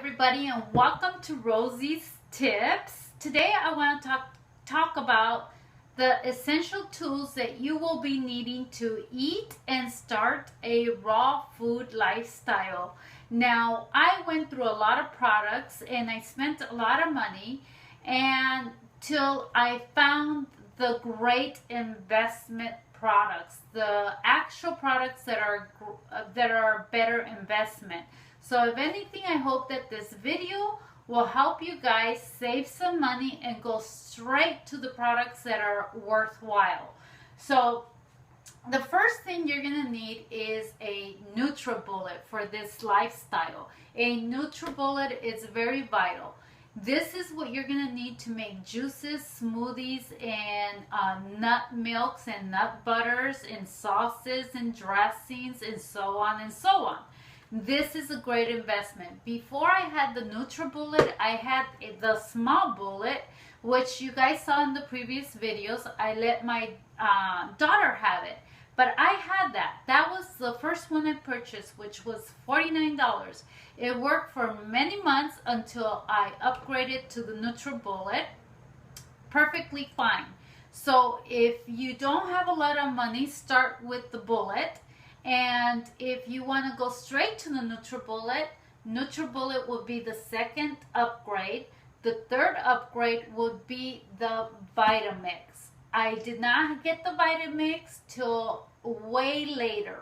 everybody, and welcome to Rosie's Tips. Today I want to talk about the essential tools that you will be needing to eat and start a raw food lifestyle. Now, I went through a lot of products and I spent a lot of money until I found the great investment products, the actual products that are better investment. So if anything, I hope that this video will help you guys save some money and go straight to the products that are worthwhile. So the first thing you're going to need is a NutriBullet for this lifestyle. A NutriBullet is very vital. This is what you're going to need to make juices, smoothies, and nut milks and nut butters and sauces and dressings and so on and so on. This is a great investment. Before I had the NutriBullet, I had the small bullet, which you guys saw in the previous videos. I let my daughter have it, but I had that. That was the first one I purchased, which was $49. It worked for many months until I upgraded to the NutriBullet. Perfectly fine. So if you don't have a lot of money, start with the bullet. And if you want to go straight to the NutriBullet, NutriBullet would be the second upgrade. The third upgrade would be the Vitamix. I did not get the Vitamix till way later.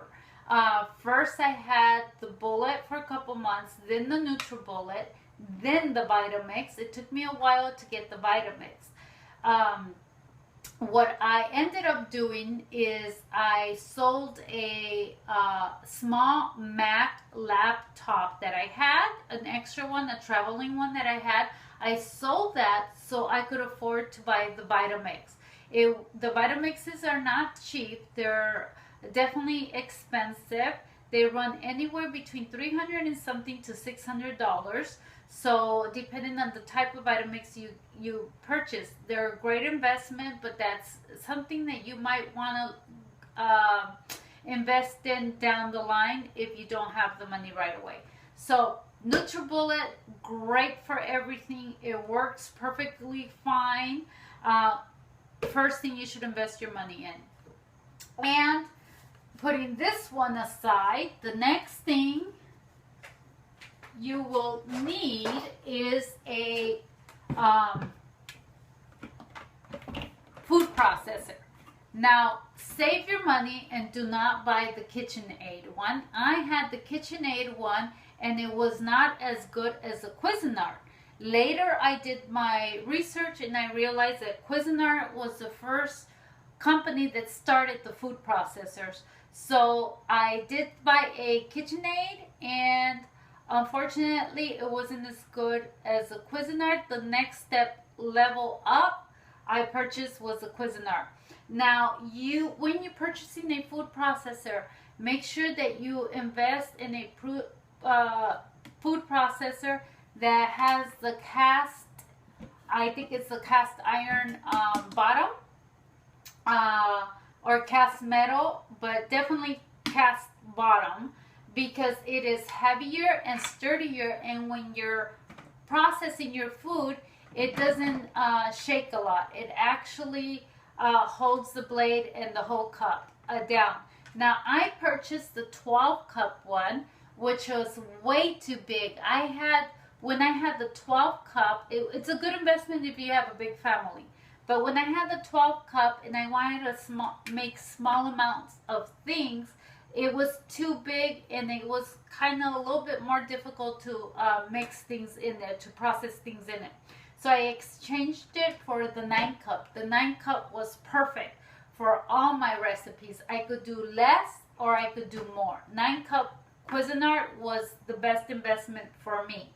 First I had the bullet for a couple months, then the NutriBullet, then the Vitamix. It took me a while to get the Vitamix. What I ended up doing is I sold a small Mac laptop that I had, an extra one, a traveling one that I had. I sold that so I could afford to buy the Vitamix. The Vitamixes are not cheap. They're definitely expensive. They run anywhere between $300 and something to $600. So depending on the type of Vitamix you purchase, they're a great investment, but that's something that you might want to invest in down the line if you don't have the money right away. So NutriBullet, great for everything. It works perfectly fine. First thing you should invest your money in. And putting this one aside, the next thing you will need is a food processor. Now, save your money and do not buy the KitchenAid one. I had the KitchenAid one and it was not as good as the Cuisinart. Later, I did my research and I realized that Cuisinart was the first company that started the food processors. So I did buy a KitchenAid, and unfortunately it wasn't as good as the Cuisinart. The next step level up I purchased was the Cuisinart. Now, when you're purchasing a food processor, make sure that you invest in a food processor that has the cast, I think it's the cast iron bottom, or cast metal, but definitely cast bottom, because it is heavier and sturdier, and when you're processing your food, it doesn't shake a lot. It actually holds the blade and the whole cup down. Now, I purchased the 12 cup one, which was way too big. When I had the 12 cup, it's a good investment if you have a big family. But when I had the 12 cup and I wanted to make small amounts of things, it was too big, and it was kind of a little bit more difficult to mix things in there, to process things in it. So I exchanged it for the 9 cup. The 9 cup was perfect for all my recipes. I could do less or I could do more. 9 cup Cuisinart was the best investment for me.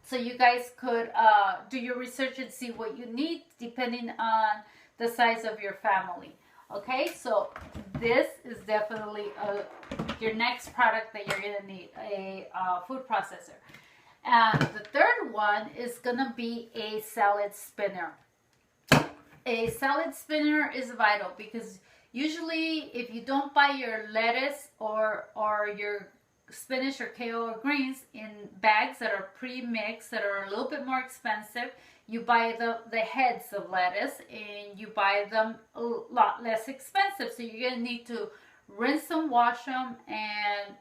So you guys could do your research and see what you need depending on the size of your family. Okay, so this is definitely your next product that you're going to need, a food processor. And the third one is going to be a salad spinner. A salad spinner is vital because usually if you don't buy your lettuce or your spinach or kale or greens in bags that are pre-mixed, that are a little bit more expensive. You buy the heads of lettuce and you buy them a lot less expensive. So you're going to need to rinse them, wash them, and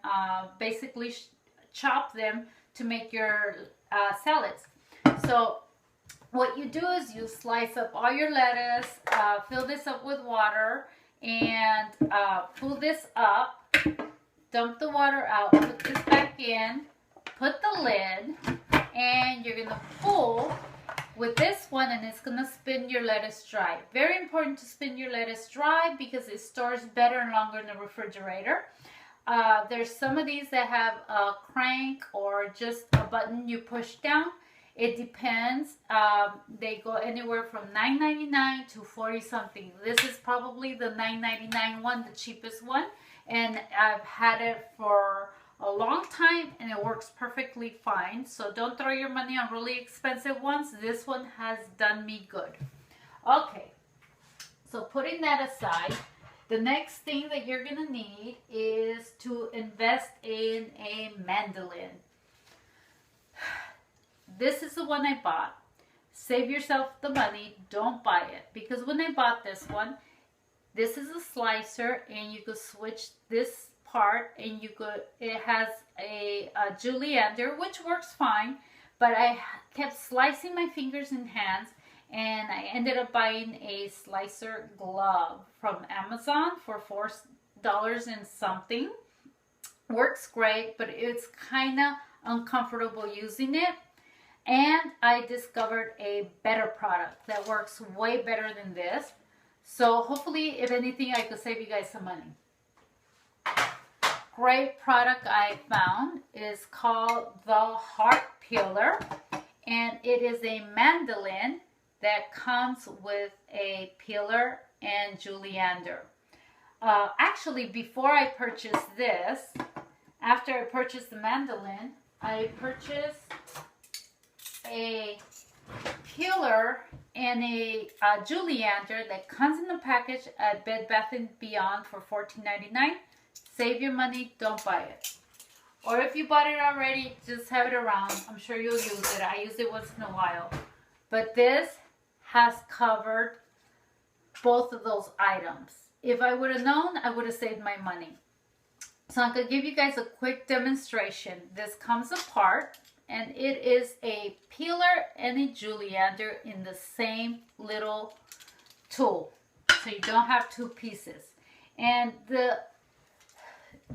basically chop them to make your salads. So what you do is you slice up all your lettuce, fill this up with water, and pull this up. Dump the water out, put this back in, put the lid, and you're going to pull with this one, and it's going to spin your lettuce dry. Very important to spin your lettuce dry because it stores better and longer in the refrigerator. There's some of these that have a crank or just a button you push down. It depends. They go anywhere from $9.99 to 40 something. This is probably the $9.99 one, the cheapest one. And I've had it for a long time and it works perfectly fine. So don't throw your money on really expensive ones. This one has done me good. Okay, so putting that aside, the next thing that you're going to need is to invest in a mandolin. This is the one I bought. Save yourself the money. Don't buy it. Because when I bought this one, this is a slicer, and you could switch this part, and you could. It has a julienne, which works fine, but I kept slicing my fingers and hands, and I ended up buying a slicer glove from Amazon for $4 and something. Works great, but it's kind of uncomfortable using it. And I discovered a better product that works way better than this. So hopefully, if anything, I could save you guys some money. Great product I found is called the Heart Peeler. And it is a mandolin that comes with a peeler and julienne. Actually, before I purchased this, after I purchased the mandolin, I purchased a peeler and a julienne that comes in the package at Bed Bath & Beyond for $14.99. Save your money, don't buy it. Or if you bought it already, just have it around. I'm sure you'll use it. I use it once in a while. But this has covered both of those items. If I would have known, I would have saved my money. So I'm going to give you guys a quick demonstration. This comes apart, and it is a peeler and a julienne in the same little tool. So you don't have two pieces. And the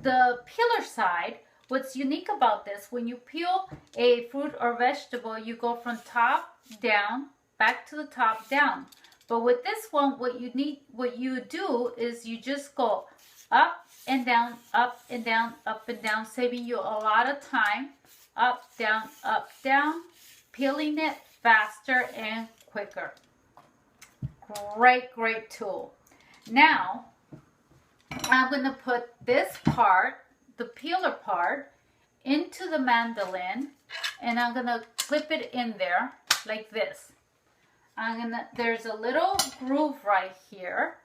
peeler side, what's unique about this, when you peel a fruit or vegetable, you go from top down, back to the top down. But with this one, what you do is you just go up and down, up and down, up and down, saving you a lot of time. Up, down, peeling it faster and quicker. Great tool. Now, I'm going to put this part, the peeler part, into the mandolin, and I'm going to clip it in there like this. There's a little groove right here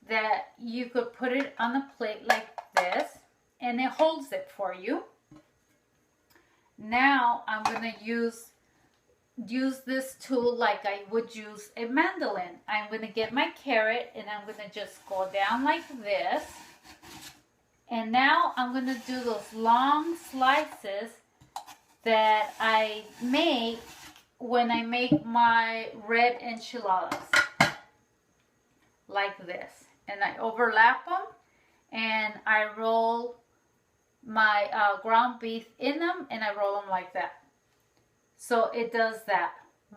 that you could put it on a plate like this, and it holds it for you. Now I'm going to use this tool like I would use a mandolin. I'm going to get my carrot, and I'm going to just go down like this. And now I'm going to do those long slices that I make when I make my red enchiladas. Like this. And I overlap them, and I roll my ground beef in them, and I roll them like that. So it does that.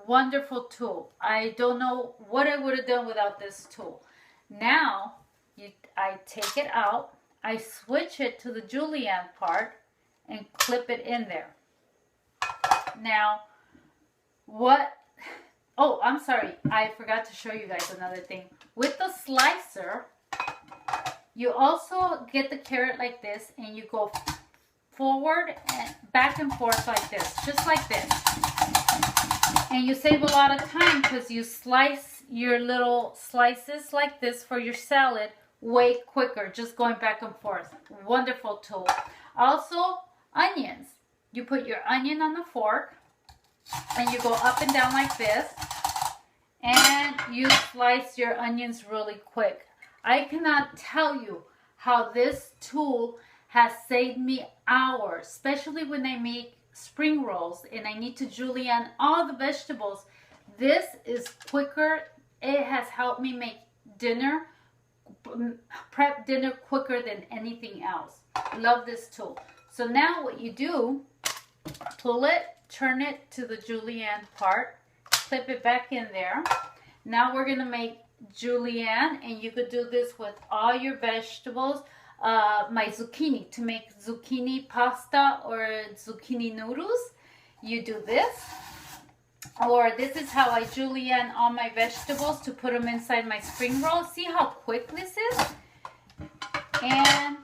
Wonderful tool. I don't know what I would have done without this tool. Now, I take it out, I switch it to the julienne part, and clip it in there. Now, oh, I'm sorry. I forgot to show you guys another thing. With the slicer, you also get the carrot like this, and you go forward and back and forth like this, just like this. And you save a lot of time because you slice your little slices like this for your salad way quicker, just going back and forth. Wonderful tool. Also, onions. You put your onion on the fork and you go up and down like this, and you slice your onions really quick. I cannot tell you how this tool has saved me hours, especially when I make spring rolls and I need to julienne all the vegetables. This is quicker. It has helped me make dinner, prep dinner quicker than anything else. Love this tool. So now what you do, pull it, turn it to the julienne part, clip it back in there. Now we're going to make julienne, and you could do this with all your vegetables. My zucchini, to make zucchini pasta or zucchini noodles, you do this. Or this is how I julienne all my vegetables to put them inside my spring roll. See how quick this is? And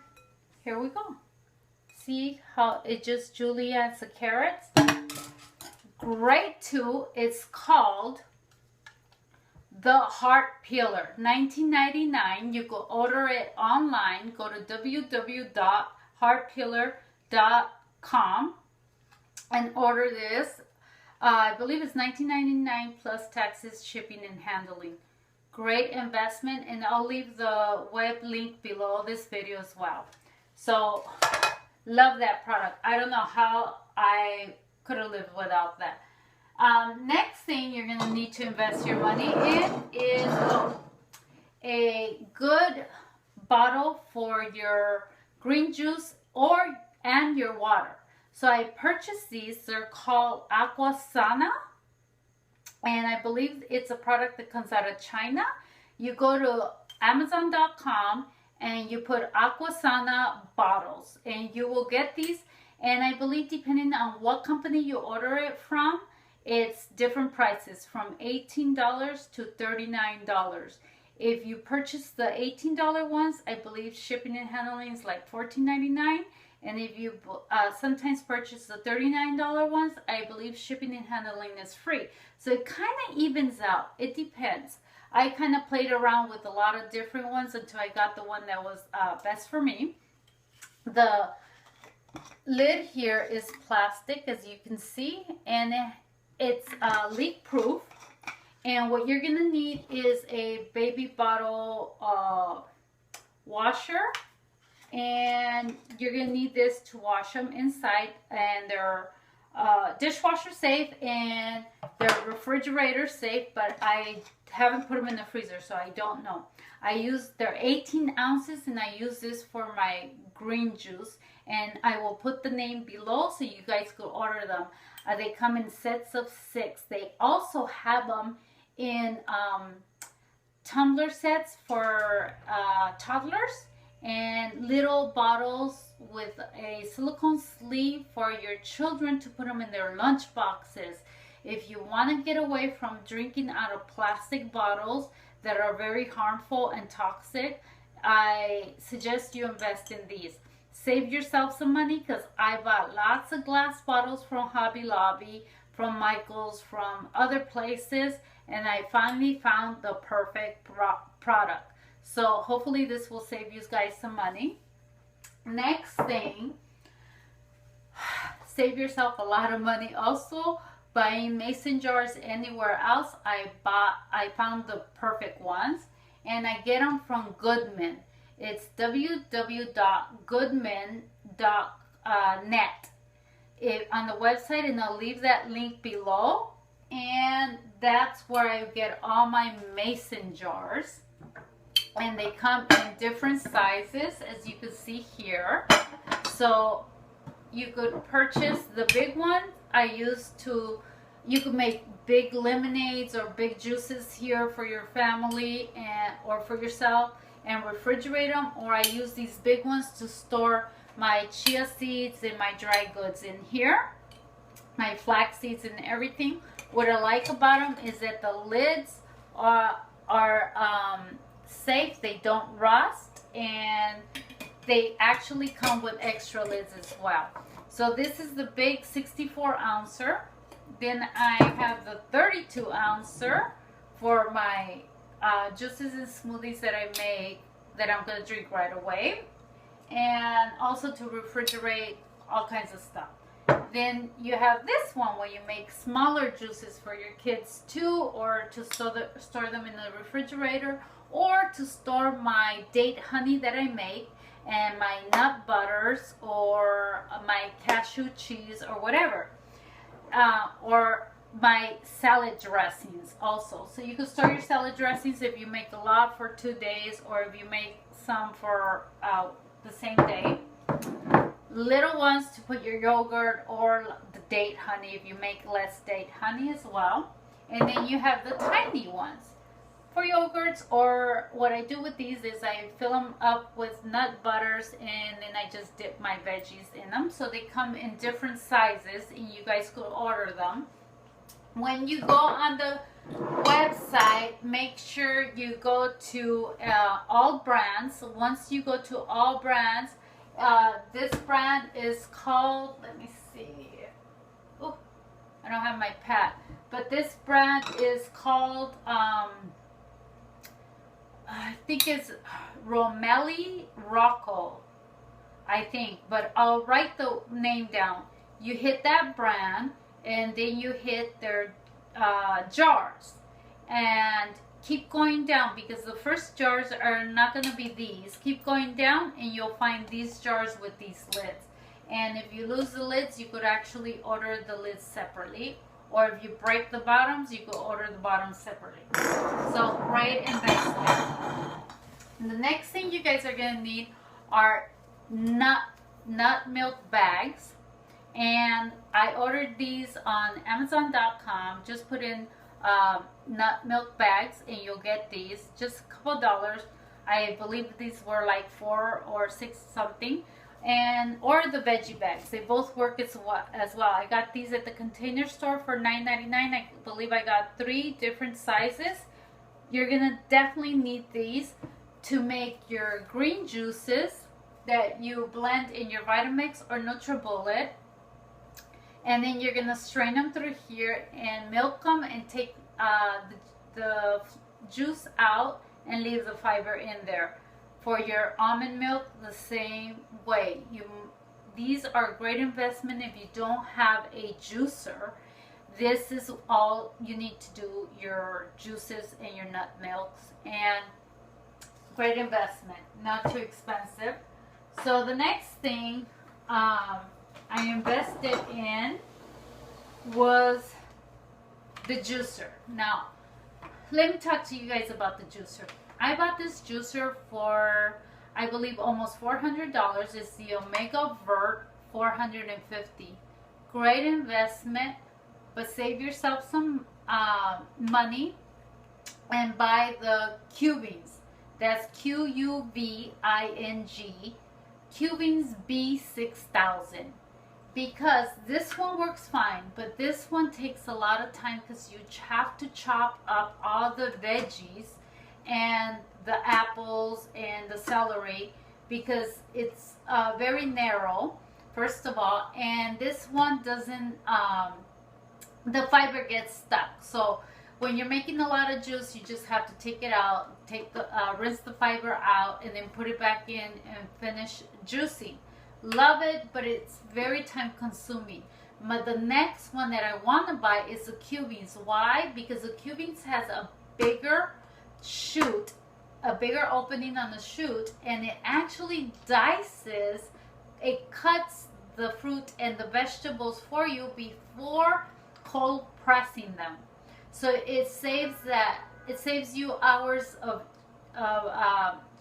here we go. See how it just juliennes the carrots? Great tool. It's called the Heart Peeler. $19.99. You go order it online. Go to www.heartpeeler.com and order this. I believe it's $19.99 plus taxes, shipping, and handling. Great investment, and I'll leave the web link below this video as well. So, love that product. I don't know how I could have lived without that. Next thing you're going to need to invest your money in is a good bottle for your green juice and your water. So I purchased these. They're called Aquasana, and I believe it's a product that comes out of China. You go to Amazon.com and you put Aquasana bottles, and you will get these. And I believe depending on what company you order it from, it's different prices from $18 to $39. If you purchase the $18 ones, I believe shipping and handling is like $14.99. And if you sometimes purchase the $39 ones, I believe shipping and handling is free. So it kind of evens out. It depends. I kind of played around with a lot of different ones until I got the one that was best for me. The lid here is plastic, as you can see, and it's leak proof. And what you're going to need is a baby bottle washer. And you're going to need this to wash them inside, and they're dishwasher safe and they're refrigerator safe, but I haven't put them in the freezer, so I don't know. They're 18 ounces, and I use this for my green juice, and I will put the name below so you guys could order them. They come in sets of 6. They also have them in tumbler sets for toddlers, and little bottles with a silicone sleeve for your children to put them in their lunch boxes. If you want to get away from drinking out of plastic bottles that are very harmful and toxic, I suggest you invest in these. Save yourself some money, because I bought lots of glass bottles from Hobby Lobby, from Michael's, from other places, and I finally found the perfect product. So hopefully this will save you guys some money. Next thing, save yourself a lot of money also. Buying mason jars anywhere else, I found the perfect ones, and I get them from Goodman. It's www.goodman.net on the website, and I'll leave that link below. And that's where I get all my mason jars. And they come in different sizes, as you can see here. So you could purchase the big one. You could make big lemonades or big juices here for your family or for yourself, and refrigerate them. Or I use these big ones to store my chia seeds and my dry goods in here, my flax seeds and everything. What I like about them is that the lids are safe, they don't rust, and they actually come with extra lids as well. So this is the big 64 ouncer. Then I have the 32 ouncer for my juices and smoothies that I make that I'm going to drink right away, and also to refrigerate all kinds of stuff. Then you have this one where you make smaller juices for your kids too, or to store them in the refrigerator, or to store my date honey that I make, and my nut butters, or my cashew cheese, or whatever, or my salad dressings also. So you can store your salad dressings if you make a lot for 2 days, or if you make some for the same day. Little ones to put your yogurt, or the date honey if you make less date honey as well. And then you have the tiny ones for yogurts, or what I do with these is I fill them up with nut butters, and then I just dip my veggies in them. So they come in different sizes, and you guys could order them. When you go on the website, make sure you go to all brands. Once you go to all brands, this brand is called, let me see, oh, I don't have my pad, but this brand is called I think it's Romelli Rocco, I think, but I'll write the name down. You hit that brand, and then you hit their jars, and keep going down, because the first jars are not going to be these. Keep going down, and you'll find these jars with these lids. And if you lose the lids, you could actually order the lids separately, or if you break the bottoms, you could order the bottoms separately. So great investment. And the next thing you guys are going to need are nut milk bags. And I ordered these on Amazon.com. Just put in nut milk bags, and you'll get these. Just a couple $. I believe these were like $4 or $6 something. And or the veggie bags, they both work as well. I got these at the Container Store for $9.99. I believe I got 3 different sizes. You're gonna definitely need these to make your green juices that you blend in your Vitamix or NutriBullet. And then you're gonna strain them through here and milk them, and take the juice out and leave the fiber in there. For your almond milk, the same way. These are a great investment if you don't have a juicer. This is all you need to do your juices and your nut milks, and great investment, not too expensive. So the next thing I invested in was the juicer. Now, let me talk to you guys about the juicer. I bought this juicer for, I believe, almost $400. It's the Omega Vert 450. Great investment, but save yourself some money and buy the Cuvings. That's Quving, Cuvings B6000. Because this one works fine, but this one takes a lot of time, because you have to chop up all the veggies and the apples and the celery, because it's very narrow, first of all, and this one doesn't, the fiber gets stuck. So when you're making a lot of juice, you just have to take it out, rinse the fiber out, and then put it back in and finish juicing. Love it, but it's very time consuming. But the next one that I want to buy is the Cuvings. Why? Because the Cuvings has a bigger shoot, a bigger opening on the shoot, and it actually dices, it cuts the fruit and the vegetables for you before cold pressing them. So it saves you hours of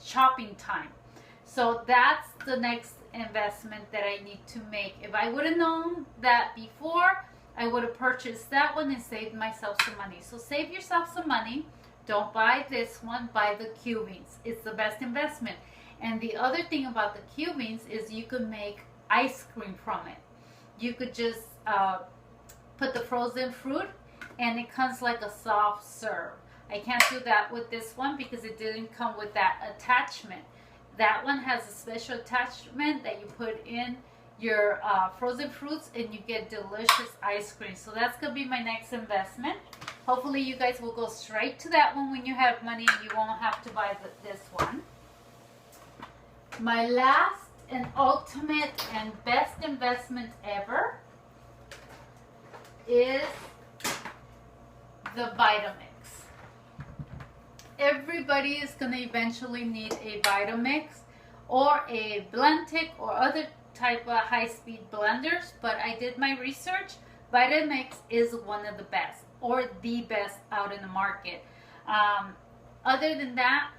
chopping time. So that's the next investment that I need to make. If I would have known that before, I would have purchased that one and saved myself some money. So save yourself some money. Don't buy this one, buy the Cuvings. It's the best investment. And the other thing about the Cuvings is you could make ice cream from it. You could just put the frozen fruit, and it comes like a soft serve. I can't do that with this one because it didn't come with that attachment. That one has a special attachment that you put in your frozen fruits, and you get delicious ice cream. So that's going to be my next investment. Hopefully you guys will go straight to that one when you have money, and you won't have to buy this one. My last an ultimate and best investment ever is the Vitamix. Everybody is going to eventually need a Vitamix or a Blendtec or other type of high-speed blenders, but I did my research. Vitamix is one of the best, or the best out in the market. Other than that,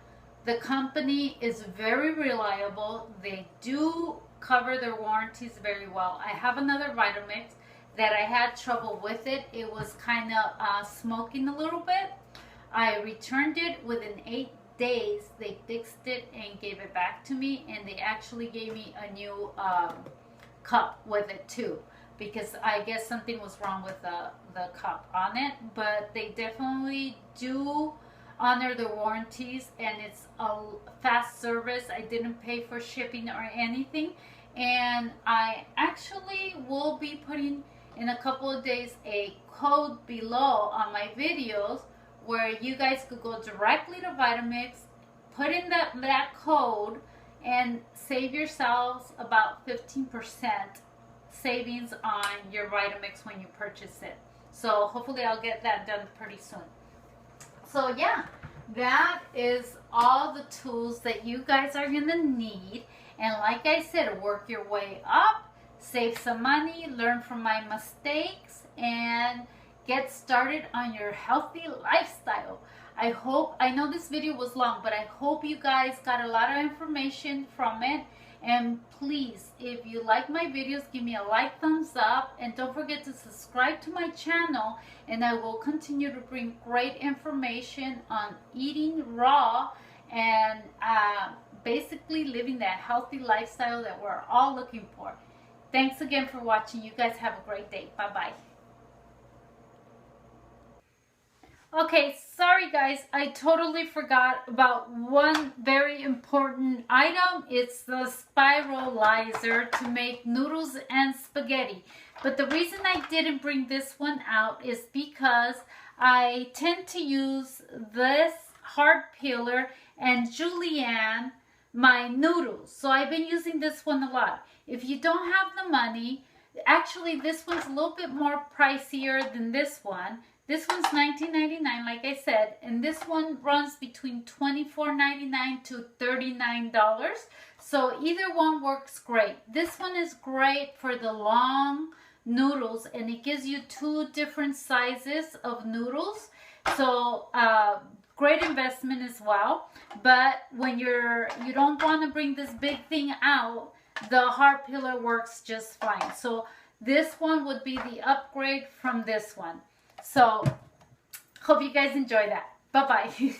the company is very reliable. They do cover their warranties very well. I have another Vitamix that I had trouble with it. It was kind of smoking a little bit. I returned it within 8 days. They fixed it and gave it back to me, and they actually gave me a new cup with it too, because I guess something was wrong with the cup on it. But they definitely do honor the warranties, and it's a fast service. I didn't pay for shipping or anything, and I actually will be putting in a couple of days a code below on my videos where you guys could go directly to Vitamix, put in that code, and save yourselves about 15% savings on your Vitamix when you purchase it. So hopefully I'll get that done pretty soon. So yeah, that is all the tools that you guys are going to need. And like I said, work your way up, save some money, learn from my mistakes, and get started on your healthy lifestyle. I know this video was long, but I hope you guys got a lot of information from it. And please, if you like my videos, give me a like, thumbs up, and don't forget to subscribe to my channel, and I will continue to bring great information on eating raw and basically living that healthy lifestyle that we're all looking for. Thanks again for watching. You guys have a great day. Bye-bye. Okay, sorry guys, I totally forgot about one very important item. It's the spiralizer to make noodles and spaghetti. But the reason I didn't bring this one out is because I tend to use this hard peeler and julienne my noodles. So I've been using this one a lot. If you don't have the money, actually this one's a little bit more pricier than this one. This one's $19.99, like I said, and this one runs between $24.99 to $39. So either one works great. This one is great for the long noodles, and it gives you 2 different sizes of noodles. So great investment as well. But when you don't want to bring this big thing out, the hard peeler works just fine. So this one would be the upgrade from this one. So, hope you guys enjoy that. Bye-bye.